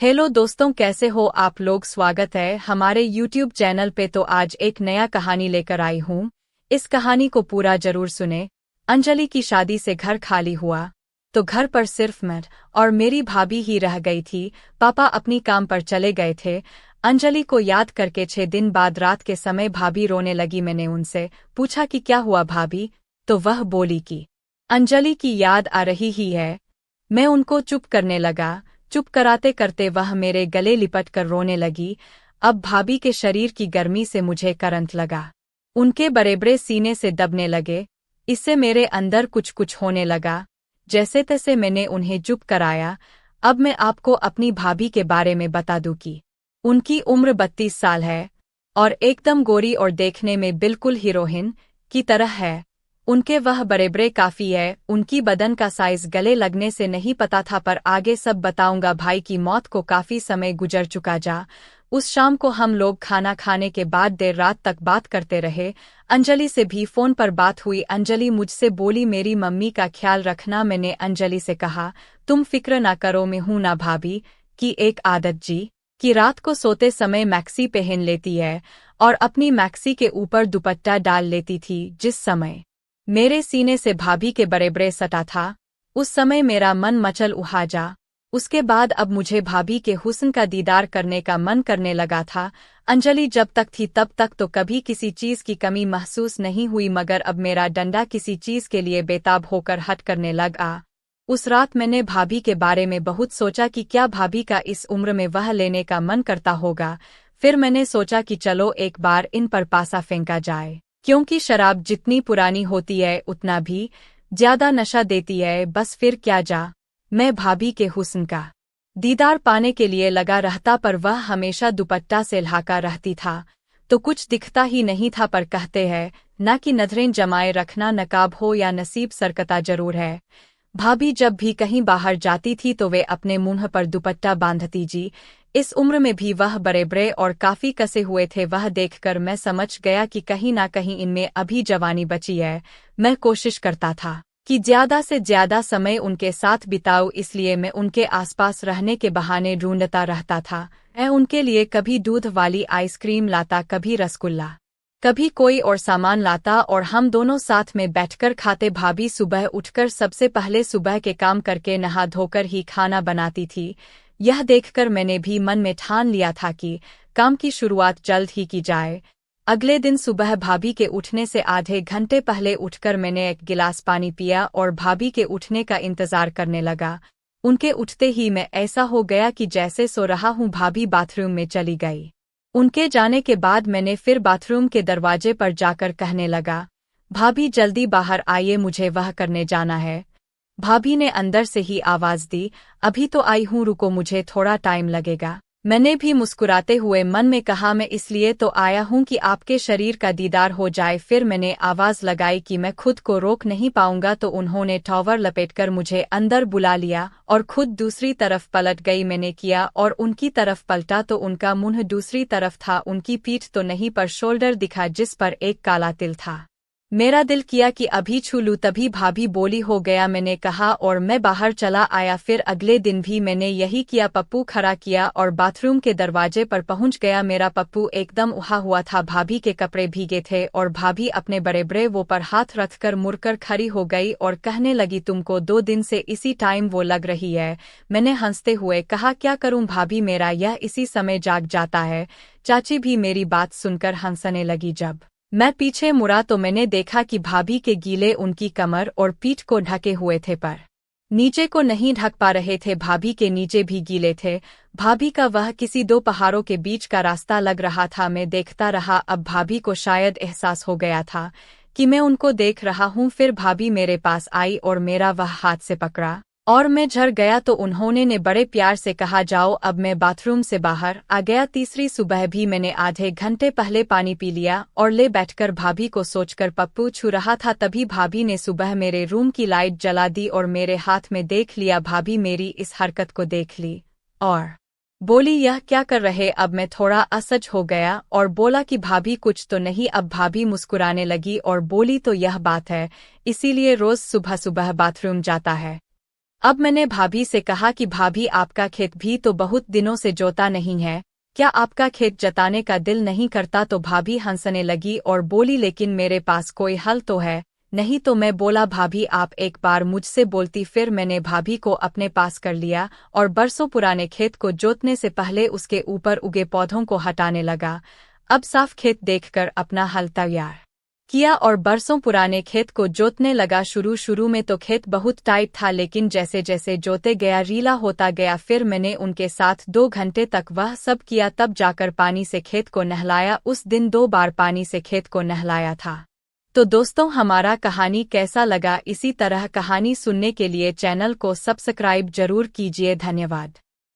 Hello दोस्तों, कैसे हो आप लोग। स्वागत है हमारे YouTube चैनल पे। तो आज एक नया कहानी लेकर आई हूँ। इस कहानी को पूरा जरूर सुने। अंजलि की शादी से घर खाली हुआ तो घर पर सिर्फ मैं और मेरी भाभी ही रह गई थी। पापा अपनी काम पर चले गए थे। अंजलि को याद करके 6 दिन बाद रात के समय भाभी रोने लगी। मैंने उनसे पूछा कि क्या हुआ भाभी, तो वह बोली कि अंजलि की याद आ रही ही है। मैं उनको चुप करने लगा। चुप कराते करते वह मेरे गले लिपट कर रोने लगी। अब भाभी के शरीर की गर्मी से मुझे करंट लगा। उनके बड़े सीने से दबने लगे। इससे मेरे अंदर कुछ कुछ होने लगा। जैसे तैसे मैंने उन्हें चुप कराया। अब मैं आपको अपनी भाभी के बारे में बता दूं कि उनकी उम्र 32 साल है और एकदम गोरी और देखने में बिल्कुल हीरोइन की तरह है। उनके वह बड़े काफी है। उनकी बदन का साइज गले लगने से नहीं पता था, पर आगे सब बताऊंगा। भाई की मौत को काफी समय गुजर चुका जा। उस शाम को हम लोग खाना खाने के बाद देर रात तक बात करते रहे। अंजलि से भी फोन पर बात हुई। अंजलि मुझसे बोली मेरी मम्मी का ख्याल रखना। मैंने अंजलि से कहा तुम फिक्र ना करो, मैं हूं ना भाभी की एक आदत जी कि रात को सोते समय मैक्सी पहन लेती है और अपनी मैक्सी के ऊपर दुपट्टा डाल लेती थी। जिस समय मेरे सीने से भाभी के बड़े सटा था, उस समय मेरा मन मचल उठा जा। उसके बाद अब मुझे भाभी के हुस्न का दीदार करने का मन करने लगा था। अंजलि जब तक थी तब तक तो कभी किसी चीज की कमी महसूस नहीं हुई, मगर अब मेरा डंडा किसी चीज के लिए बेताब होकर हट करने लगा। उस रात मैंने भाभी के बारे में बहुत सोचा कि क्या भाभी का इस उम्र में वह लेने का मन करता होगा। फिर मैंने सोचा कि चलो एक बार इन पर पासा फेंका जाए, क्योंकि शराब जितनी पुरानी होती है उतना भी ज्यादा नशा देती है। बस फिर क्या जा, मैं भाभी के हुस्न का दीदार पाने के लिए लगा रहता, पर वह हमेशा दुपट्टा से लहाका रहती था तो कुछ दिखता ही नहीं था। पर कहते हैं ना कि नजरें जमाए रखना नकाब हो या नसीब सरकता जरूर है। भाभी जब भी कहीं बाहर जाती थी तो वे अपने मुंह पर दुपट्टा बांधती जी। इस उम्र में भी वह बड़े और काफी कसे हुए थे। वह देखकर मैं समझ गया कि कहीं ना कहीं इनमें अभी जवानी बची है। मैं कोशिश करता था कि ज्यादा से ज्यादा समय उनके साथ बिताऊं, इसलिए मैं उनके आसपास रहने के बहाने ढूंढता रहता था। मैं उनके लिए कभी दूध वाली आइसक्रीम लाता, कभी रसगुल्ला, कभी कोई और सामान लाता और हम दोनों साथ में बैठकर खाते। भाभी सुबह उठकर सबसे पहले सुबह के काम करके नहा धोकर ही खाना बनाती थी। यह देखकर मैंने भी मन में ठान लिया था कि काम की शुरुआत जल्द ही की जाए। अगले दिन सुबह भाभी के उठने से आधे घंटे पहले उठकर मैंने एक गिलास पानी पिया और भाभी के उठने का इंतजार करने लगा। उनके उठते ही मैं ऐसा हो गया कि जैसे सो रहा हूँ। भाभी बाथरूम में चली गई। उनके जाने के बाद मैंने फिर बाथरूम के दरवाजे पर जाकर कहने लगा भाभी जल्दी बाहर आइए, मुझे वह करने जाना है। भाभी ने अंदर से ही आवाज दी अभी तो आई हूँ, रुको मुझे थोड़ा टाइम लगेगा। मैंने भी मुस्कुराते हुए मन में कहा मैं इसलिए तो आया हूँ कि आपके शरीर का दीदार हो जाए। फिर मैंने आवाज लगाई कि मैं खुद को रोक नहीं पाऊंगा, तो उन्होंने टॉवल लपेटकर मुझे अंदर बुला लिया और खुद दूसरी तरफ पलट गई। मैंने किया और उनकी तरफ पलटा तो उनका मुंह दूसरी तरफ था। उनकी पीठ तो नहीं पर शोल्डर दिखा जिस पर एक काला तिल था। मेरा दिल किया कि अभी छू लूं, तभी भाभी बोली हो गया। मैंने कहा और मैं बाहर चला आया। फिर अगले दिन भी मैंने यही किया। पप्पू खड़ा किया और बाथरूम के दरवाजे पर पहुंच गया। मेरा पप्पू एकदम उहा हुआ था। भाभी के कपड़े भीगे थे और भाभी अपने बड़े वो पर हाथ रखकर मुड़कर खड़ी हो गई और कहने लगी तुमको 2 दिन से इसी टाइम वो लग रही है। मैंने हंसते हुए कहा क्या करूं भाभी, मेरा यह इसी समय जाग जाता है। चाची भी मेरी बात सुनकर हंसने लगी। जब मैं पीछे मुड़ा तो मैंने देखा कि भाभी के गीले उनकी कमर और पीठ को ढके हुए थे, पर नीचे को नहीं ढक पा रहे थे। भाभी के नीचे भी गीले थे। भाभी का वह किसी 2 पहाड़ों के बीच का रास्ता लग रहा था। मैं देखता रहा। अब भाभी को शायद एहसास हो गया था कि मैं उनको देख रहा हूँ। फिर भाभी मेरे पास आई और मेरा वह हाथ से पकड़ा और मैं झड़ गया तो उन्होंने ने बड़े प्यार से कहा जाओ। अब मैं बाथरूम से बाहर आ गया। तीसरी सुबह भी मैंने आधे घंटे पहले पानी पी लिया और ले बैठकर भाभी को सोचकर पप्पू छू रहा था। तभी भाभी ने सुबह मेरे रूम की लाइट जला दी और मेरे हाथ में देख लिया। भाभी मेरी इस हरकत को देख ली और बोली यह क्या कर रहे। अब मैं थोड़ा असहज हो गया और बोला कि भाभी कुछ तो नहीं। अब भाभी मुस्कुराने लगी और बोली तो यह बात है, इसीलिए रोज सुबह सुबह बाथरूम जाता है। अब मैंने भाभी से कहा कि भाभी आपका खेत भी तो बहुत दिनों से जोता नहीं है, क्या आपका खेत जताने का दिल नहीं करता? तो भाभी हंसने लगी और बोली लेकिन मेरे पास कोई हल तो है नहीं। तो मैं बोला भाभी आप एक बार मुझसे बोलती। फिर मैंने भाभी को अपने पास कर लिया और बरसों पुराने खेत को जोतने से पहले उसके ऊपर उगे पौधों को हटाने लगा। अब साफ खेत देखकर अपना हल तैयार किया और बरसों पुराने खेत को जोतने लगा। शुरू में तो खेत बहुत टाइट था, लेकिन जैसे जैसे जोते गया रीला होता गया। फिर मैंने उनके साथ 2 घंटे तक वह सब किया, तब जाकर पानी से खेत को नहलाया। उस दिन 2 बार पानी से खेत को नहलाया था। तो दोस्तों, हमारा कहानी कैसा लगा? इसी तरह कहानी सुनने के लिए चैनल को सब्सक्राइब जरूर कीजिए। धन्यवाद।